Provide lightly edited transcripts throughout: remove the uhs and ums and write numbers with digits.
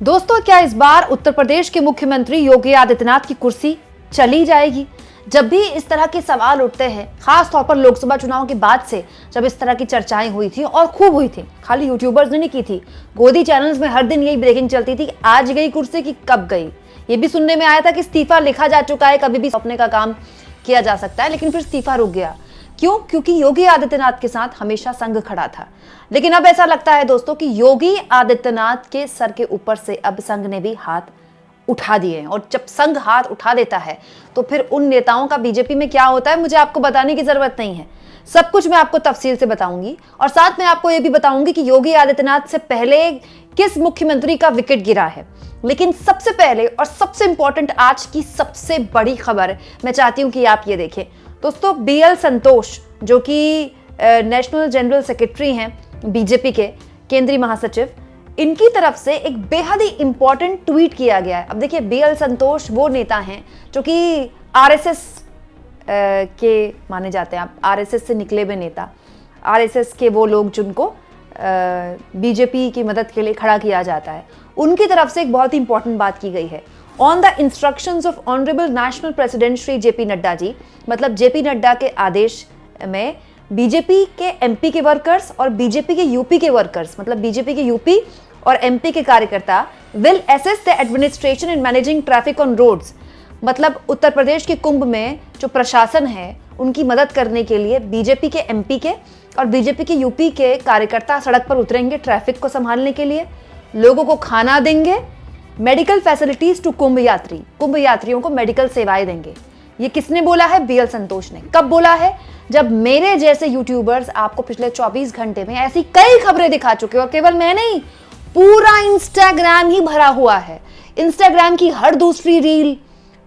दोस्तों, क्या इस बार उत्तर प्रदेश के मुख्यमंत्री योगी आदित्यनाथ की कुर्सी चली जाएगी? जब भी इस तरह के सवाल उठते हैं, खास तौर पर लोकसभा चुनाव के बाद से जब इस तरह की चर्चाएं हुई थी और खूब हुई थी, खाली यूट्यूबर्स ने नहीं की थी, गोदी चैनल्स में हर दिन यही ब्रेकिंग चलती थी कि आज गई कुर्सी की कब गई। ये भी सुनने में आया था कि इस्तीफा लिखा जा चुका है, कभी भी सौंपने का काम किया जा सकता है, लेकिन फिर इस्तीफा रुक गया। क्यों? क्योंकि योगी आदित्यनाथ के साथ हमेशा संघ खड़ा था। लेकिन अब ऐसा लगता है दोस्तों कि योगी आदित्यनाथ के सर के ऊपर से अब संघ ने भी हाथ उठा दिए हैं। और जब संघ हाथ उठा देता है तो फिर उन नेताओं का बीजेपी में क्या होता है, मुझे आपको बताने की जरूरत नहीं है। सब कुछ मैं आपको तफसील से बताऊंगी और साथ में आपको यह भी बताऊंगी कि योगी आदित्यनाथ से पहले किस मुख्यमंत्री का विकेट गिरा है। लेकिन सबसे पहले और सबसे इंपॉर्टेंट आज की सबसे बड़ी खबर मैं चाहती हूं कि आप ये देखें। दोस्तों, बीएल संतोष जो कि नेशनल जनरल सेक्रेटरी हैं बीजेपी के, केंद्रीय महासचिव, इनकी तरफ से एक बेहद ही इंपॉर्टेंट ट्वीट किया गया है। अब देखिए, बीएल संतोष वो नेता हैं जो कि आरएसएस के माने जाते हैं। आप आरएसएस से निकले हुए नेता, आरएसएस के वो लोग जिनको बीजेपी की मदद के लिए खड़ा किया जाता है, उनकी तरफ से एक बहुत ही इंपॉर्टेंट बात की गई है। On the instructions of honourable national president Shri JP Nadda ji, मतलब जेपी नड्डा के आदेश में बीजेपी के एमपी के वर्कर्स और बीजेपी के यूपी के वर्कर्स, मतलब बीजेपी के यूपी और एमपी के कार्यकर्ता will assist the administration in managing traffic on roads. मतलब उत्तर प्रदेश के कुंभ में जो प्रशासन है उनकी मदद करने के लिए बीजेपी के एमपी के और बीजेपी के यूपी के कार्यकर्ता सड़क पर उतरेंगे ट्रैफिक को संभालने के लिए, लोगों को खाना देंगे, मेडिकल फैसिलिटीज टू कुंभ यात्री, कुंभ यात्रियों को मेडिकल सेवाएं देंगे। ये किसने बोला है? बीएल संतोष ने। कब बोला है? जब मेरे जैसे यूट्यूबर्स आपको पिछले 24 घंटे में ऐसी कई खबरें दिखा चुके, और केवल मैं नहीं, पूरा इंस्टाग्राम ही भरा हुआ है। इंस्टाग्राम की हर दूसरी रील,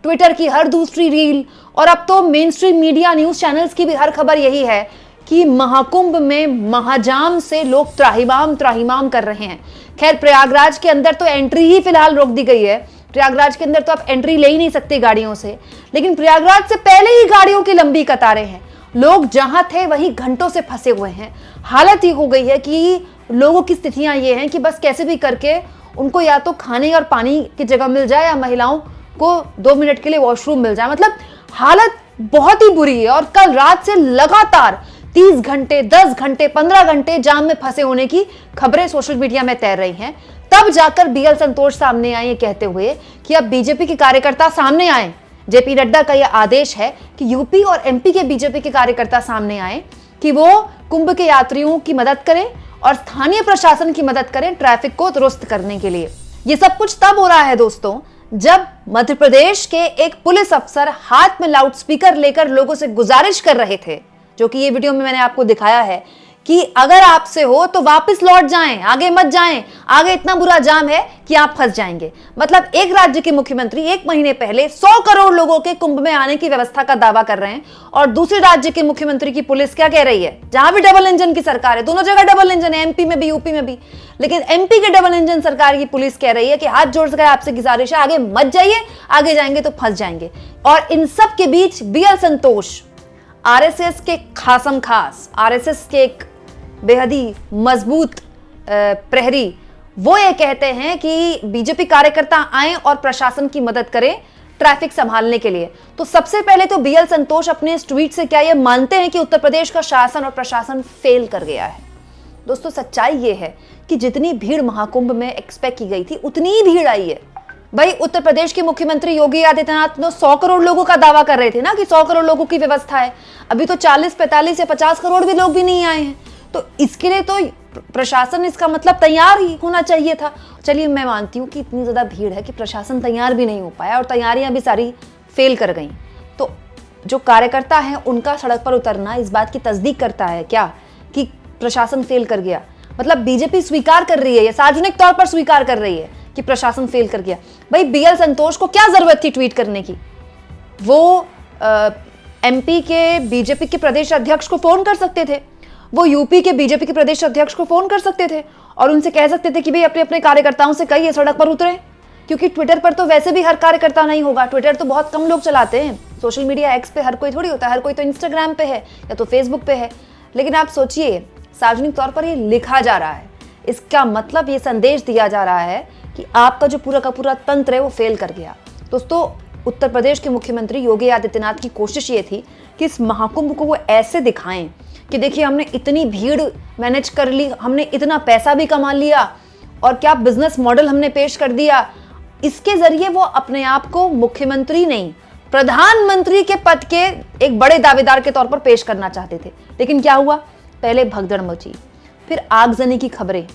ट्विटर की हर दूसरी रील, और अब तो main stream media news channels की भी हर खबर यही है कि महाकुंभ में महाजाम से लोग त्राहिमाम त्राहिमाम कर रहे हैं। खैर, प्रयागराज के अंदर तो एंट्री ही फिलहाल रोक दी गई है। प्रयागराज के अंदर तो आप एंट्री ले ही नहीं सकते गाड़ियों से, लेकिन प्रयागराज से पहले ही गाड़ियों की लंबी कतारें हैं। लोग जहां थे वही घंटों से फंसे हुए हैं। हालत ही हो गई है कि लोगों की स्थितियां ये हैं कि बस कैसे भी करके उनको या तो खाने और पानी की जगह मिल जाए या महिलाओं को 2 मिनट के लिए वॉशरूम मिल जाए। मतलब हालत बहुत ही बुरी है। और कल रात से लगातार 30 घंटे, 10 घंटे, 15 घंटे जाम में फंसे होने की खबरें सोशल मीडिया में तैर रही हैं। तब जाकर बीएल संतोष सामने आए ये कहते हुए कि अब बीजेपी के कार्यकर्ता सामने आए। जेपी नड्डा का यह आदेश है कि यूपी और एमपी के बीजेपी के कार्यकर्ता सामने आए कि वो कुंभ के यात्रियों की मदद करें और स्थानीय प्रशासन की मदद करें ट्रैफिक को दुरुस्त करने के लिए। ये सब कुछ तब हो रहा है दोस्तों जब मध्य प्रदेश के एक पुलिस अफसर हाथ में लाउडस्पीकर लेकर लोगों से गुजारिश कर रहे थे, जो कि ये वीडियो में मैंने आपको दिखाया है, कि अगर आपसे हो तो वापस लौट जाएं, आगे मत जाएं, आगे इतना बुरा जाम है कि आप फंस जाएंगे। मतलब एक राज्य के मुख्यमंत्री 1 महीने पहले 100 करोड़ लोगों के कुंभ में आने की व्यवस्था का दावा कर रहे हैं, और दूसरे राज्य के मुख्यमंत्री की पुलिस क्या कह रही है? जहां भी डबल इंजन की सरकार है, दोनों जगह डबल इंजन है, एमपी में भी यूपी में भी, लेकिन एमपी के डबल इंजन सरकार की पुलिस कह रही है कि हाथ जोड़कर आपसे गुजारिश है, आगे मत जाइए, आगे जाएंगे तो फंस जाएंगे। और इन सब के बीच बीएल संतोष, आरएसएस के खासम खास, आरएसएस के एक बेहद ही मजबूत प्रहरी, वो ये कहते हैं कि बीजेपी कार्यकर्ता आए और प्रशासन की मदद करें ट्रैफिक संभालने के लिए। तो सबसे पहले तो बीएल संतोष अपने इस ट्वीट से क्या ये मानते हैं कि उत्तर प्रदेश का शासन और प्रशासन फेल कर गया है? दोस्तों, सच्चाई ये है कि जितनी भीड़ महाकुंभ में एक्सपेक्ट की गई थी उतनी ही भीड़ आई है। भाई, उत्तर प्रदेश के मुख्यमंत्री योगी आदित्यनाथ 100 करोड़ लोगों का दावा कर रहे थे ना कि 100 करोड़ लोगों की व्यवस्था है। अभी तो 40, 45 या 50 करोड़ भी लोग भी नहीं आए हैं। तो इसके लिए तो प्रशासन, इसका मतलब तैयार ही होना चाहिए था। चलिए, मैं मानती हूँ कि इतनी ज्यादा भीड़ है कि प्रशासन तैयार भी नहीं हो पाया और तैयारियां भी सारी फेल कर गई। तो जो कार्यकर्ता हैं उनका सड़क पर उतरना इस बात की तस्दीक करता है क्या कि प्रशासन फेल कर गया? मतलब बीजेपी स्वीकार कर रही है, या सार्वजनिक तौर पर स्वीकार कर रही है कि प्रशासन फेल कर गया। भाई, बीएल संतोष को क्या जरूरत थी ट्वीट करने की? वो एमपी के बीजेपी के प्रदेश अध्यक्ष को फोन कर सकते थे, वो यूपी के बीजेपी के प्रदेश अध्यक्ष को फोन कर सकते थे और उनसे कह सकते थे कि भाई अपने अपने कार्यकर्ताओं से कहिए सड़क पर उतरे। क्योंकि ट्विटर पर तो वैसे भी हर कार्यकर्ता नहीं होगा, ट्विटर तो बहुत कम लोग चलाते हैं, सोशल मीडिया एक्स पे हर कोई थोड़ी होता है, हर कोई तो इंस्टाग्राम पे है या तो फेसबुक पे है। लेकिन आप सोचिए, सार्वजनिक तौर पर ये लिखा जा रहा है, इसका मतलब ये संदेश दिया जा रहा है कि आपका जो पूरा का पूरा तंत्र है वो फेल कर गया। दोस्तों, उत्तर प्रदेश के मुख्यमंत्री योगी आदित्यनाथ की कोशिश ये थी कि इस महाकुंभ को वो ऐसे दिखाएं कि देखिए हमने इतनी भीड़ मैनेज कर ली, हमने इतना पैसा भी कमा लिया और क्या बिजनेस मॉडल हमने पेश कर दिया। इसके जरिए वो अपने आप को मुख्यमंत्री नहीं, प्रधानमंत्री के पद के एक बड़े दावेदार के तौर पर पेश करना चाहते थे। लेकिन क्या हुआ, पहले भगदड़ मची, फिर आगजनी की खबरें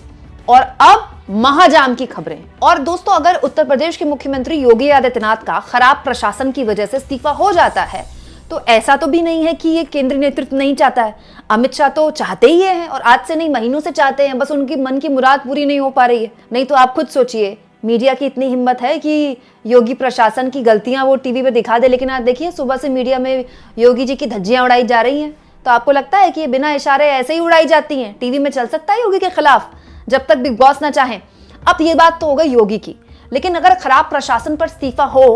और अब महाजाम की खबरें। और दोस्तों, अगर उत्तर प्रदेश के मुख्यमंत्री योगी आदित्यनाथ का खराब प्रशासन की वजह से इस्तीफा हो जाता है तो ऐसा तो भी नहीं है कि ये केंद्रीय नेतृत्व नहीं चाहता है। अमित शाह तो चाहते ही हैं और आज से नहीं महीनों से चाहते हैं, बस उनकी मन की मुराद पूरी नहीं हो पा रही है। नहीं तो आप खुद सोचिए, मीडिया की इतनी हिम्मत है कि योगी प्रशासन की गलतियां वो टीवी पे दिखा दे, लेकिन आज देखिए सुबह से मीडिया में योगी जी की धज्जियां उड़ाई जा रही हैं। तो आपको लगता है कि ये बिना इशारे ऐसे ही उड़ाई जाती हैं? टीवी में चल सकता है योगी के खिलाफ जब तक बिग बॉस ना चाहें। अब ये बात तो हो गई योगी की, लेकिन अगर खराब प्रशासन पर इस्तीफा हो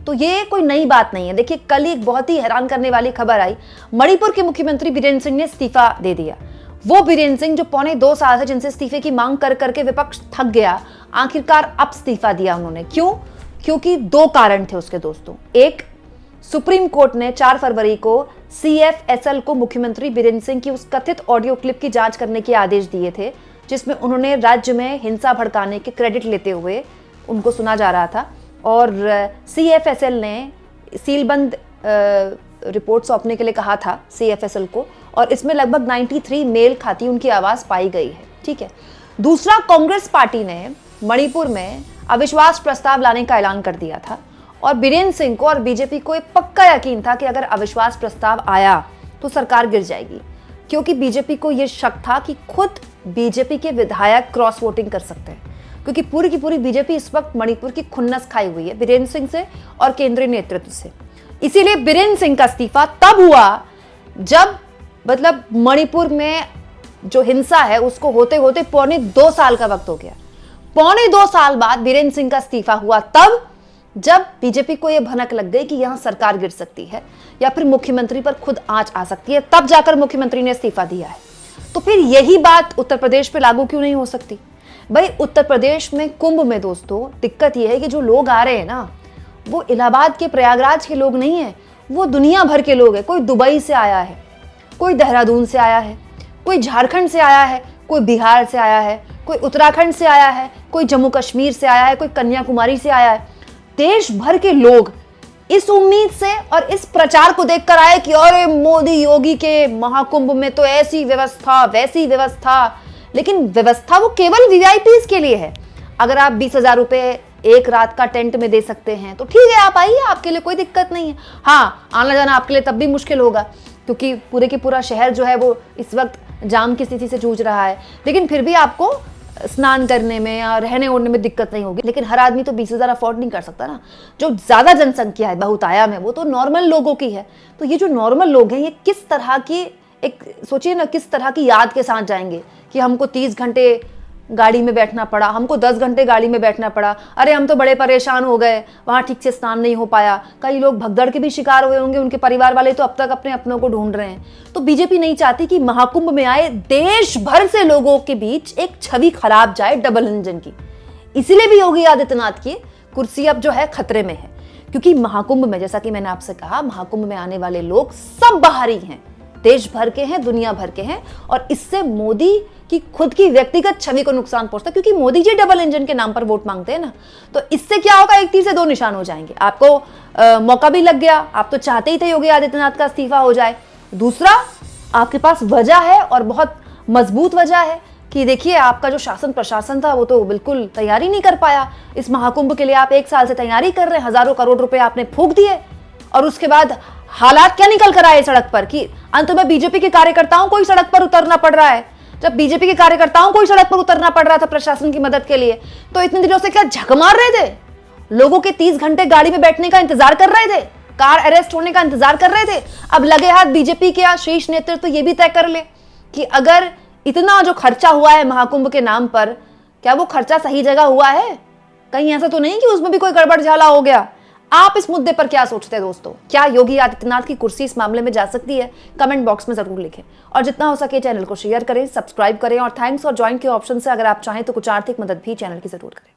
तो ये कोई नई बात नहीं है। देखिए, कल एक बहुत ही हैरान करने वाली खबर आई, मणिपुर के मुख्यमंत्री बीरेंद्र सिंह ने इस्तीफा दे दिया। वो बीरेंद्र सिंह जो पौने 2 साल से जिनसे इस्तीफे की मांग कर करके विपक्ष थक गया, आखिरकार अब इस्तीफा दिया उन्होंने। क्यों? क्योंकि 2 कारण थे उसके दोस्तों। एक, सुप्रीम कोर्ट ने 4 फरवरी को CFSL को मुख्यमंत्री बीरेंद्र सिंह की उस कथित ऑडियो क्लिप की जांच करने के आदेश दिए थे जिसमें उन्होंने राज्य में हिंसा भड़काने के क्रेडिट लेते हुए उनको सुना जा रहा था। और CFSL ने सीलबंद रिपोर्ट सौंपने के लिए कहा था CFSL को, और इसमें लगभग 93 मेल खाती उनकी आवाज पाई गई है। ठीक है। दूसरा, कांग्रेस पार्टी ने मणिपुर में अविश्वास प्रस्ताव लाने का ऐलान कर दिया था और बीरेंद्र सिंह को और बीजेपी को एक पक्का यकीन था कि अगर अविश्वास प्रस्ताव आया तो सरकार गिर जाएगी, क्योंकि बीजेपी को यह शक था कि खुद बीजेपी के विधायक क्रॉस वोटिंग कर सकते हैं, क्योंकि पूरी की पूरी बीजेपी इस वक्त मणिपुर की खुन्नस खाई हुई है बीरेंद्र सिंह से और केंद्रीय नेतृत्व से। इसीलिए बीरेंद्र सिंह का इस्तीफा तब हुआ जब मतलब मणिपुर में जो हिंसा है उसको होते होते पौने 2 साल का वक्त हो गया। पौने 2 साल बाद बीरेंद्र सिंह का इस्तीफा हुआ तब जब बीजेपी को यह भनक लग गई कि यहां सरकार गिर सकती है या फिर मुख्यमंत्री पर खुद आंच आ सकती है, तब जाकर मुख्यमंत्री ने इस्तीफा दिया है। तो फिर यही बात उत्तर प्रदेश पे लागू क्यों नहीं हो सकती? भाई, उत्तर प्रदेश में कुंभ में दोस्तों दिक्कत यह है कि जो लोग आ रहे हैं ना, वो इलाहाबाद के प्रयागराज के लोग नहीं है, वो दुनिया भर के लोग हैं। कोई दुबई से आया है, कोई देहरादून से आया है, कोई झारखंड से आया है, कोई बिहार से आया है, कोई उत्तराखंड से आया है, कोई जम्मू कश्मीर से आया है, कोई कन्याकुमारी से आया है। देश भर के लोग इस उम्मीद से और इस प्रचार को देखकर आए कि अरे मोदी योगी के महाकुंभ में तो ऐसी व्यवस्था वैसी व्यवस्था। लेकिन व्यवस्था वो केवल वीआईपीज के लिए है। अगर आप 20,000 रुपए एक रात का टेंट में दे सकते हैं तो ठीक है, आप आइए, आपके लिए कोई दिक्कत नहीं है। हाँ, आना जाना आपके लिए तब भी मुश्किल होगा क्योंकि पूरे के पूरा शहर जो है वो इस वक्त जाम की स्थिति से जूझ रहा है, लेकिन फिर भी आपको स्नान करने में या रहने ओढ़ने में दिक्कत नहीं होगी। लेकिन हर आदमी तो 20,000 अफोर्ड नहीं कर सकता ना। जो ज्यादा जनसंख्या है बहुतायात में वो तो नॉर्मल लोगों की है। तो ये जो नॉर्मल लोग हैं ये किस तरह की, एक सोचिए ना, किस तरह की याद के साथ जाएंगे कि हमको 30 घंटे गाड़ी में बैठना पड़ा, हमको 10 घंटे गाड़ी में बैठना पड़ा, अरे हम तो बड़े परेशान हो गए, वहां ठीक से स्नान नहीं हो पाया। कई लोग भगदड़ के भी शिकार हुए होंगे, उनके परिवार वाले तो अब तक अपने अपनों को ढूंढ रहे हैं। तो बीजेपी नहीं चाहती कि महाकुंभ में आए देश भर से लोगों के बीच एक छवि खराब जाए डबल इंजन की। इसीलिए भी योगी आदित्यनाथ की कुर्सी अब जो है खतरे में है, क्योंकि महाकुंभ में, जैसा कि मैंने आपसे कहा, महाकुंभ में आने वाले लोग सब बाहरी हैं, देश भर के हैं, दुनिया भर के हैं, और इससे मोदी की खुद की व्यक्तिगत छवि को नुकसान पहुंचता है, क्योंकि मोदी जी डबल इंजन के नाम पर वोट मांगते हैं ना। तो इससे क्या होगा, एक तीर से 2 निशान हो जाएंगे। आपको मौका भी लग गया, आप तो चाहते ही थे योगी आदित्यनाथ का इस्तीफा हो जाए। दूसरा, आपके पास वजह है और बहुत मजबूत वजह है कि देखिए आपका जो शासन प्रशासन था वो तो बिल्कुल तैयारी नहीं कर पाया। इस महाकुंभ के लिए आप 1 साल से तैयारी कर रहे हैं, हजारों करोड़ रुपए आपने फूंक दिए, और उसके बाद हालात क्या निकल कर आए सड़क पर कि अंत में बीजेपी के कार्यकर्ताओं को ही सड़क पर उतरना पड़ रहा है। जब बीजेपी के कार्यकर्ताओं को ही सड़क पर उतरना पड़ रहा था प्रशासन की मदद के लिए, तो इतने दिनों से क्या झक मार रहे थे? लोगों के 30 घंटे गाड़ी में बैठने का इंतजार कर रहे थे, कार अरेस्ट होने का इंतजार कर रहे थे। अब लगे हाथ बीजेपी के शीर्ष नेतृत्व तो ये भी तय कर ले कि अगर इतना जो खर्चा हुआ है महाकुंभ के नाम पर, क्या वो खर्चा सही जगह हुआ है? कहीं ऐसा तो नहीं कि उसमें भी कोई गड़बड़ झाला हो गया? आप इस मुद्दे पर क्या सोचते हैं दोस्तों? क्या योगी आदित्यनाथ की कुर्सी इस मामले में जा सकती है? कमेंट बॉक्स में जरूर लिखें, और जितना हो सके चैनल को शेयर करें, सब्सक्राइब करें, और थैंक्स और ज्वाइन के ऑप्शन से अगर आप चाहें तो कुछ आर्थिक मदद भी चैनल की जरूर करें।